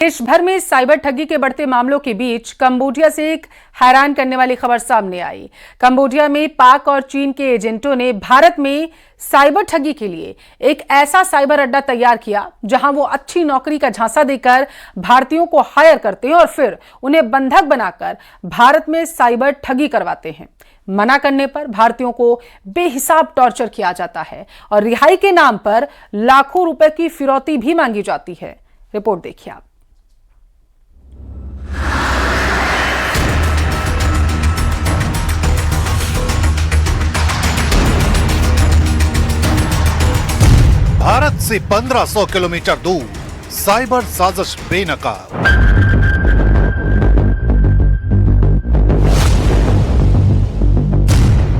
देश भर में साइबर ठगी के बढ़ते मामलों के बीच कंबोडिया से एक हैरान करने वाली खबर सामने आई। कंबोडिया में पाक और चीन के एजेंटों ने भारत में साइबर ठगी के लिए एक ऐसा साइबर अड्डा तैयार किया जहां वो अच्छी नौकरी का झांसा देकर भारतीयों को हायर करते हैं और फिर उन्हें बंधक बनाकर भारत में साइबर ठगी करवाते हैं। मना करने पर भारतीयों को बेहिसाब टॉर्चर किया जाता है और रिहाई के नाम पर लाखों रुपए की फिरौती भी मांगी जाती है। रिपोर्ट देखिए आप। भारत से 1500 किलोमीटर दूर साइबर साजिश बेनकाब।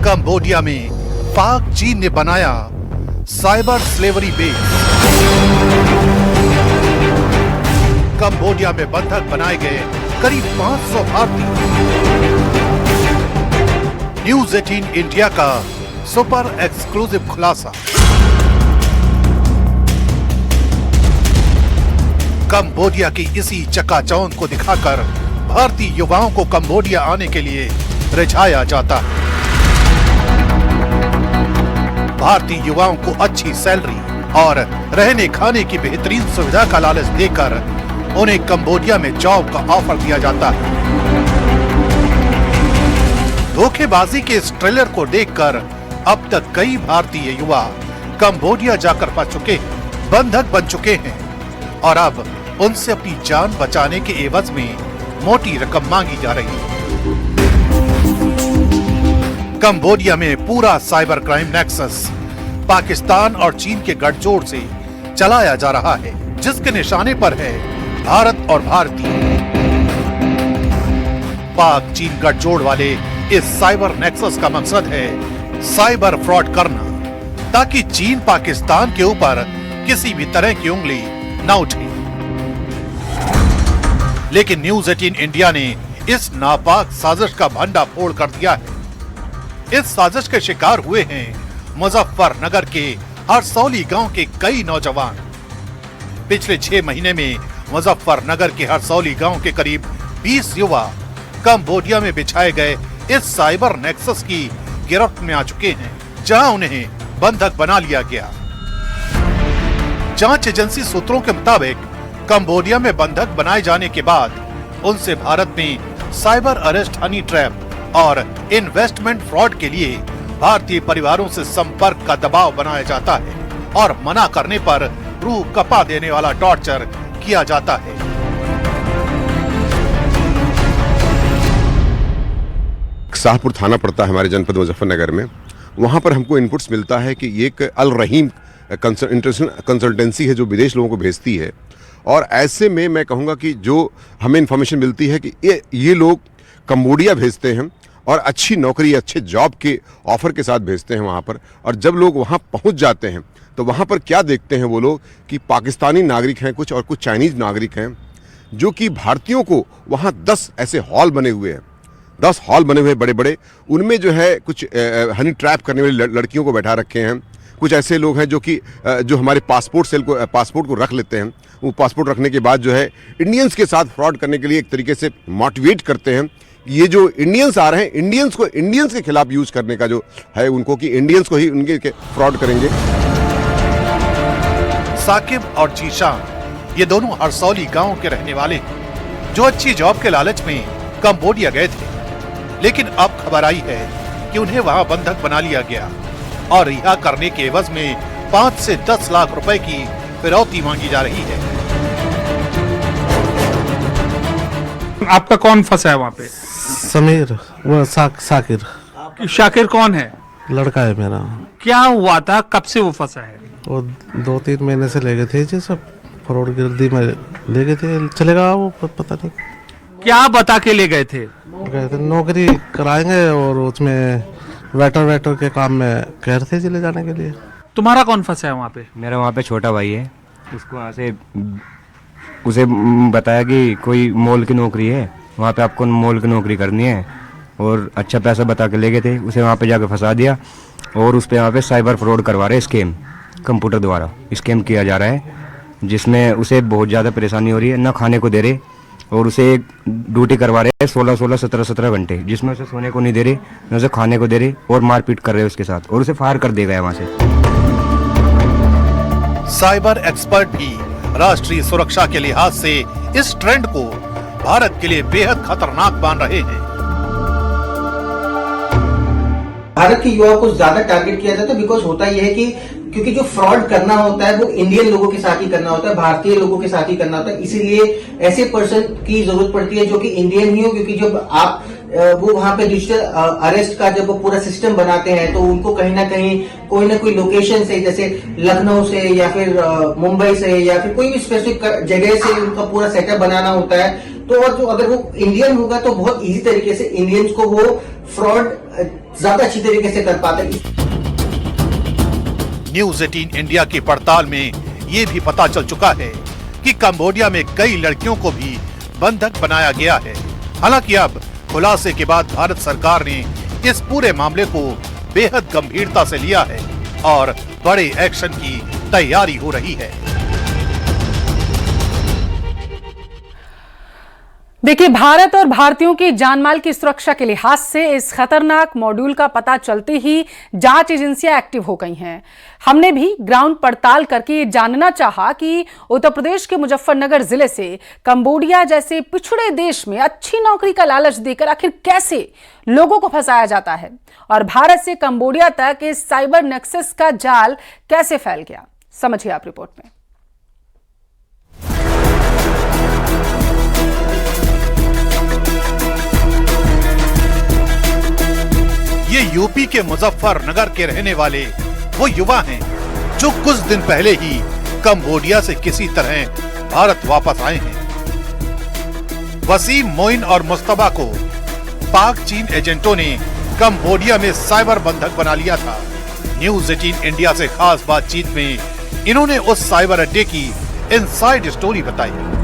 कंबोडिया में पाक चीन ने बनाया साइबर स्लेवरी बेस। कंबोडिया में बंधक बनाए गए करीब 500 भारतीय। न्यूज 18 इंडिया का सुपर एक्सक्लूसिव खुलासा। कंबोडिया की इसी चकाचौंध को दिखाकर भारतीय युवाओं को कंबोडिया आने के लिए रिझाया जाता है। भारतीय युवाओं को अच्छी सैलरी और रहने खाने की बेहतरीन सुविधा का लालच देकर उन्हें कंबोडिया में जॉब का ऑफर दिया जाता है। धोखेबाजी के इस ट्रेलर को देखकर अब तक कई भारतीय युवा कंबोडिया जाकर फंस चुके, बंधक बन चुके हैं और अब उनसे अपनी जान बचाने के एवज में मोटी रकम मांगी जा रही है। कंबोडिया में पूरा साइबर क्राइम नेक्सस पाकिस्तान और चीन के गठजोड़ से चलाया जा रहा है, जिसके निशाने पर है भारत और भारतीय। पाक चीन गठजोड़ वाले इस साइबर नेक्सस का मकसद है साइबर फ्रॉड करना, ताकि चीन पाकिस्तान के ऊपर किसी भी तरह की उंगली न उठे। लेकिन न्यूज 18 इंडिया ने इस नापाक साजिश का भंडाफोड़ कर दिया है। इस साजिश के शिकार हुए हैं मुजफ्फरनगर के हरसौली गांव के कई नौजवान। पिछले 6 महीने में मुजफ्फरनगर के हरसौली गांव के करीब 20 युवा कंबोडिया में बिछाए गए इस साइबर नेक्सस की गिरफ्त में आ चुके हैं, जहां उन्हें बंधक बना लिया गया। जांच एजेंसी सूत्रों के मुताबिक कंबोडिया में बंधक बनाए जाने के बाद उनसे भारत में साइबर अरेस्ट, हनी ट्रैप और इन्वेस्टमेंट फ्रॉड के लिए भारतीय परिवारों से संपर्क का दबाव बनाया जाता है और मना करने पर रूह कपा देने वाला टॉर्चर किया जाता है। शाहपुर थाना पड़ता है हमारे जनपद मुजफ्फरनगर में। वहां पर हमको इनपुट्स मिलता है कि ये एक अल रहीम इंटरनेशनल कंसल्टेंसी है जो विदेश लोगों को भेजती है, और ऐसे में मैं कहूँगा कि जो हमें इन्फॉर्मेशन मिलती है कि ये लोग कंबोडिया भेजते हैं और अच्छी नौकरी, अच्छे जॉब के ऑफर के साथ भेजते हैं वहाँ पर। और जब लोग वहाँ पहुँच जाते हैं तो वहाँ पर क्या देखते हैं वो लोग कि पाकिस्तानी नागरिक हैं कुछ और कुछ चाइनीज़ नागरिक हैं, जो कि भारतीयों को वहाँ 10 ऐसे हॉल बने हुए हैं, 10 हॉल बने हुए बड़े बड़े, उनमें जो है कुछ हनी ट्रैप करने वाली लड़कियों को बैठा रखे हैं। कुछ ऐसे लोग हैं जो हमारे पासपोर्ट को रख लेते हैं। वो पासपोर्ट रखने के बाद जो है इंडियंस के साथ फ्रॉड करने के लिए एक तरीके से मोटिवेट करते हैं। ये जो इंडियंस आ रहे हैं, इंडियंस के खिलाफ यूज करने का जो है उनको, कि इंडियंस को ही उनके फ्रॉड करेंगे। साकिब और जीशान ये दोनों हरसौली गांव के रहने वाले हैं, जो अच्छी जॉब के लालच में कंबोडिया गए थे। लेकिन अब खबर आई है कि उन्हें वहां बंधक बना लिया गया और रिहा करने के एवज में 5 से 10 लाख रुपए की फिरौती मांगी जा रही है। आपका कौन फंसा है वहाँ पे? समीर, वो साकिर। शाकिर कौन है? लड़का है मेरा। क्या हुआ था, कब से वो फंसा है? वो 2-3 महीने से ले गए थे जी, सब फ्रॉड गिरदी में ले गए थे। चलेगा वो पता नहीं क्या बता के ले गए थे? नौकरी कराएंगे और उसमें वेटर के काम में कह रहे थे चले जाने के लिए। तुम्हारा कौन फंसा है वहाँ पे? मेरा वहाँ पे छोटा भाई है, उसको वहाँ से उसे बताया कि कोई मॉल की नौकरी है, वहाँ पे आपको मॉल की नौकरी करनी है, और अच्छा पैसा बता के ले गए थे। उसे वहाँ पे जाके फंसा दिया और उस पे वहाँ पे साइबर फ्रॉड करवा रहे, स्कैम कंप्यूटर द्वारा स्कैम किया जा रहा है। जिसमें उसे बहुत ज़्यादा परेशानी हो रही है, ना खाने को दे रहे और उसे ड्यूटी करवा रहे हैं 16-16, 17-17 घंटे, जिसमें उसे सोने को नहीं दे रहे, ना उसे खाने को दे रहे और मारपीट कर रहे हैं उसके साथ और उसे फायर कर देगा वहाँ से। साइबर एक्सपर्ट भी राष्ट्रीय सुरक्षा के लिहाज से इस ट्रेंड को भारत के लिए बेहद खतरनाक मान रहे हैं। भारत के युवाओं को ज्यादा टारगेट किया जाता है बिकॉज होता यह है कि क्योंकि जो फ्रॉड करना होता है वो इंडियन लोगों के साथ ही करना होता है, भारतीय लोगों के साथ ही करना होता है, इसीलिए ऐसे पर्सन की जरूरत पड़ती है जो कि इंडियन ही हो, क्योंकि जब आप वो वहां पे डिजिटल अरेस्ट का जब वो पूरा सिस्टम बनाते हैं तो उनको कहीं ना कहीं कोई ना कोई लोकेशन से, जैसे लखनऊ से या फिर मुंबई से या फिर कोई भी स्पेसिफिक जगह से उनका पूरा सेटअप बनाना होता है। तो और जो अगर वो इंडियन होगा तो बहुत इजी तरीके से इंडियंस को वो फ्रॉड ज्यादा अच्छी तरीके से कर पाते हैं। न्यूज 18 इंडिया की पड़ताल में ये भी पता चल चुका है कि कंबोडिया में कई लड़कियों को भी बंधक बनाया गया है। हालांकि अब खुलासे के बाद भारत सरकार ने इस पूरे मामले को बेहद गंभीरता से लिया है और बड़े एक्शन की तैयारी हो रही है। देखिए, भारत और भारतीयों की जानमाल की सुरक्षा के लिहाज से इस खतरनाक मॉड्यूल का पता चलते ही जांच एजेंसियां एक्टिव हो गई हैं। हमने भी ग्राउंड पड़ताल करके ये जानना चाहा कि उत्तर प्रदेश के मुजफ्फरनगर जिले से कंबोडिया जैसे पिछड़े देश में अच्छी नौकरी का लालच देकर आखिर कैसे लोगों को फंसाया जाता है और भारत से कंबोडिया तक इस साइबर नेक्सस का जाल कैसे फैल गया। समझिए आप रिपोर्ट में। ये यूपी के मुजफ्फरनगर के रहने वाले वो युवा हैं जो कुछ दिन पहले ही कंबोडिया से किसी तरह भारत वापस आए हैं। वसीम, मोइन और मुस्तफा को पाक चीन एजेंटों ने कंबोडिया में साइबर बंधक बना लिया था। न्यूज 18 इंडिया से खास बातचीत में इन्होंने उस साइबर अड्डे की इनसाइड स्टोरी बताई।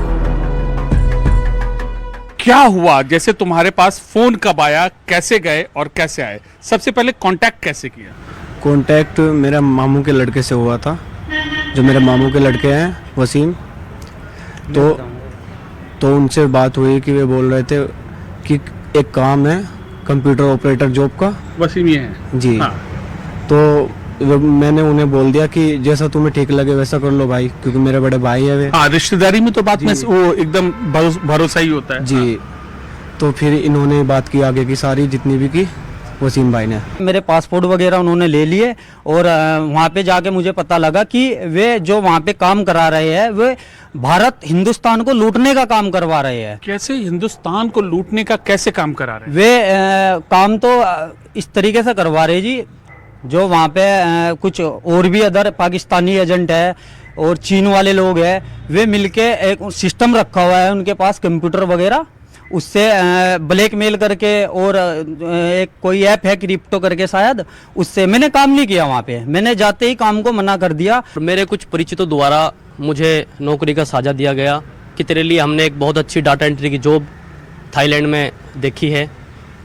क्या हुआ, जैसे तुम्हारे पास फोन कब आया, कैसे गए और कैसे आए? सबसे पहले कांटेक्ट कैसे किया? कांटेक्ट मेरा मामू के लड़के से हुआ था, जो मेरे मामू के लड़के हैं वसीम। तो उनसे बात हुई कि वे बोल रहे थे कि एक काम है कंप्यूटर ऑपरेटर जॉब का। वसीम ये है जी। हाँ। तो मैंने उन्हें बोल दिया कि जैसा तुम्हें ठीक लगे वैसा कर लो भाई, क्योंकि मेरे बड़े भाई है वे। हाँ, रिश्तेदारी में तो बात में वो एकदम भरोसा ही होता है। जी। हाँ। तो फिर इन्होंने बात की आगे की सारी जितनी भी की वसीम भाई ने। मेरे पासपोर्ट वगैरह उन्होंने ले लिए और वहाँ पे जाके मुझे पता लगा कि वे जो वहाँ पे काम करा रहे हैं वे भारत हिंदुस्तान को लूटने का काम करवा रहे हैं। कैसे हिंदुस्तान को लूटने का कैसे काम करा रहे हैं? वे काम तो इस तरीके से करवा रहे जी, जो वहाँ पे कुछ और भी अदर पाकिस्तानी एजेंट है और चीन वाले लोग हैं, वे मिलके एक सिस्टम रखा हुआ है उनके पास कंप्यूटर वगैरह, उससे ब्लैकमेल करके और एक कोई ऐप है क्रिप्टो करके शायद, उससे मैंने काम नहीं किया वहाँ पे। मैंने जाते ही काम को मना कर दिया। मेरे कुछ परिचितों द्वारा मुझे नौकरी का साझा दिया गया कि तेरे लिए हमने एक बहुत अच्छी डाटा एंट्री की जॉब थाईलैंड में देखी है।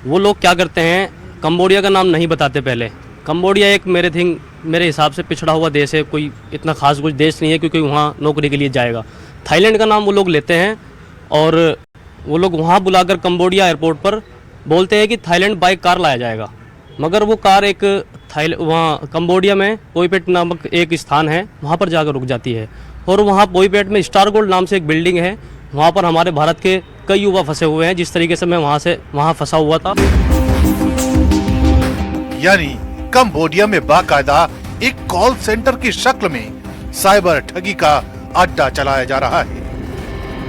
वो लोग क्या करते हैं, कंबोडिया का नाम नहीं बताते पहले। कंबोडिया एक मेरे हिसाब से पिछड़ा हुआ देश है, कोई इतना खास कुछ देश नहीं है क्योंकि वहाँ नौकरी के लिए जाएगा। थाईलैंड का नाम वो लोग लेते हैं और वो लोग वहाँ बुलाकर कंबोडिया एयरपोर्ट पर बोलते हैं कि थाईलैंड बाई कार लाया जाएगा, मगर वो कार एक वहाँ कंबोडिया में पोईपेट नामक एक स्थान है, वहाँ पर जाकर रुक जाती है। और वहाँ पोईपेट में स्टार गोल्ड नाम से एक बिल्डिंग है, वहाँ पर हमारे भारत के कई युवा फंसे हुए हैं, जिस तरीके से मैं वहाँ फंसा हुआ था। यानी कंबोडिया में बाकायदा एक कॉल सेंटर की शक्ल में साइबर ठगी का अड्डा चलाया जा रहा है,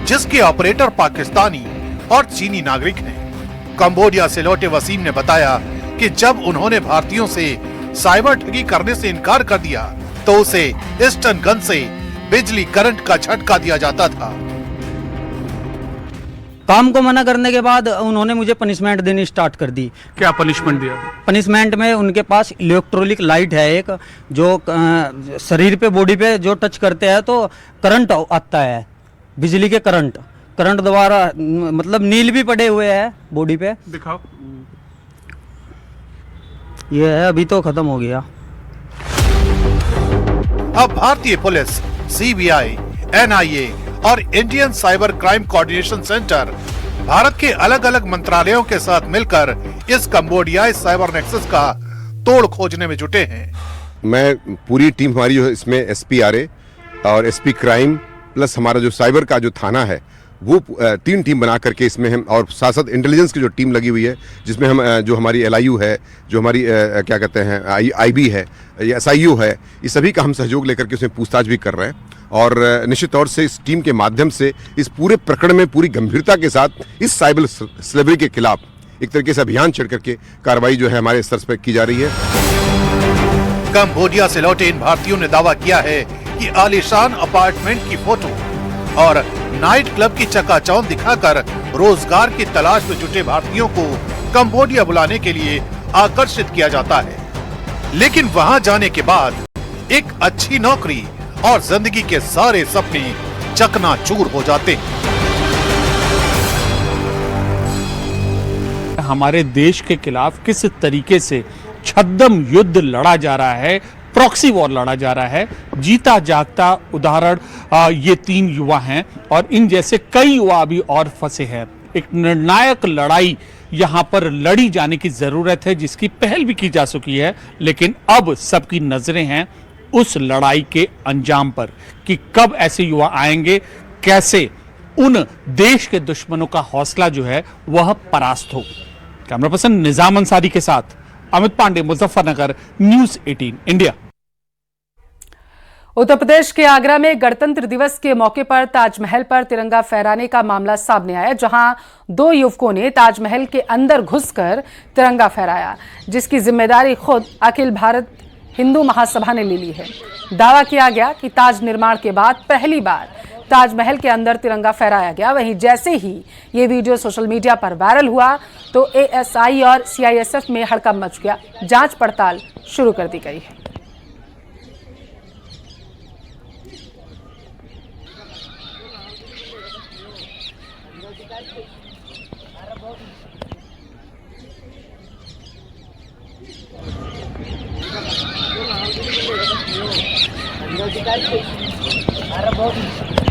जिसके ऑपरेटर पाकिस्तानी और चीनी नागरिक हैं। कंबोडिया से लौटे वसीम ने बताया कि जब उन्होंने भारतीयों से साइबर ठगी करने से इनकार कर दिया तो उसे स्टन गन से बिजली करंट का झटका दिया जाता था। काम को मना करने के बाद उन्होंने मुझे पनिशमेंट देनी स्टार्ट कर दी। क्या पनिशमेंट दिया? पनिशमेंट में उनके पास इलेक्ट्रॉनिक लाइट है एक, जो शरीर पे बॉडी पे जो टच करते हैं तो करंट आता है, बिजली के करंट द्वारा, मतलब नील भी पड़े हुए हैं बॉडी पे। दिखाओ। ये है, अभी तो खत्म हो गया। अब भारतीय पुलिस, सीबीआई, NIA और Indian cyber crime coordination centre Bharat के अलग अलग मंत्रालयों के साथ मिलकर इस कंबोडियाई साइबर नेक्सस का तोड़ खोजने में जुटे हैं। मैं पूरी टीम हमारी जो है इसमें SPRA और SP क्राइम प्लस हमारा जो साइबर का जो थाना है वो 3 टीम बना करके इसमें हम, और साथ साथ इंटेलिजेंस की जो टीम लगी हुई है जिसमें हम जो हमारी LIU है, जो हमारी क्या कहते हैं IB है या SIU है, इस सभी का हम सहयोग लेकर के उसमें पूछताछ भी कर रहे हैं। और निश्चित तौर से इस टीम के माध्यम से इस पूरे प्रकरण में पूरी गंभीरता के साथ इस साइबर स्लेवरी के खिलाफ एक तरीके से अभियान चढ़ करके कार्रवाई जो है हमारे स्तर पर की जा रही है। कंबोडिया से लौटे इन भारतीयों ने दावा किया है कि आलीशान अपार्टमेंट की फोटो और नाइट क्लब की चकाचौंध दिखाकर रोजगार की तलाश में जुटे भारतीयों को कंबोडिया बुलाने के लिए आकर्षित किया जाता है, लेकिन वहां जाने के बाद एक अच्छी नौकरी और जिंदगी के सारे सपने चकनाचूर हो जाते हैं। हमारे देश के खिलाफ किस तरीके से छद्म युद्ध लड़ा जा रहा है, प्रॉक्सी वॉर लड़ा जा रहा है, जीता जागता उदाहरण ये 3 युवा हैं और इन जैसे कई युवा अभी और फंसे हैं। एक निर्णायक लड़ाई यहाँ पर लड़ी जाने की जरूरत है जिसकी पहल भी की जा चुकी है, लेकिन अब सबकी नजरें हैं उस लड़ाई के अंजाम पर कि कब ऐसे युवा आएंगे, कैसे उन देश के दुश्मनों का हौसला जो है वह परास्त हो। कैमरा पर्सन निजाम अंसारी के साथ अमित पांडे, मुजफ्फरनगर, न्यूज़ 18 इंडिया। उत्तर प्रदेश के आगरा में गणतंत्र दिवस के मौके पर ताजमहल पर तिरंगा फहराने का मामला सामने आया, जहां 2 युवकों ने ताजमहल के अंदर घुसकर तिरंगा फहराया, जिसकी जिम्मेदारी खुद अखिल भारत हिंदू महासभा ने ले ली है। दावा किया गया कि ताज निर्माण के बाद पहली बार ताजमहल के अंदर तिरंगा फहराया गया। वहीं जैसे ही ये वीडियो सोशल मीडिया पर वायरल हुआ तो ASI और CISF में हड़कंप मच गया। जांच पड़ताल शुरू कर दी गई है। बहुत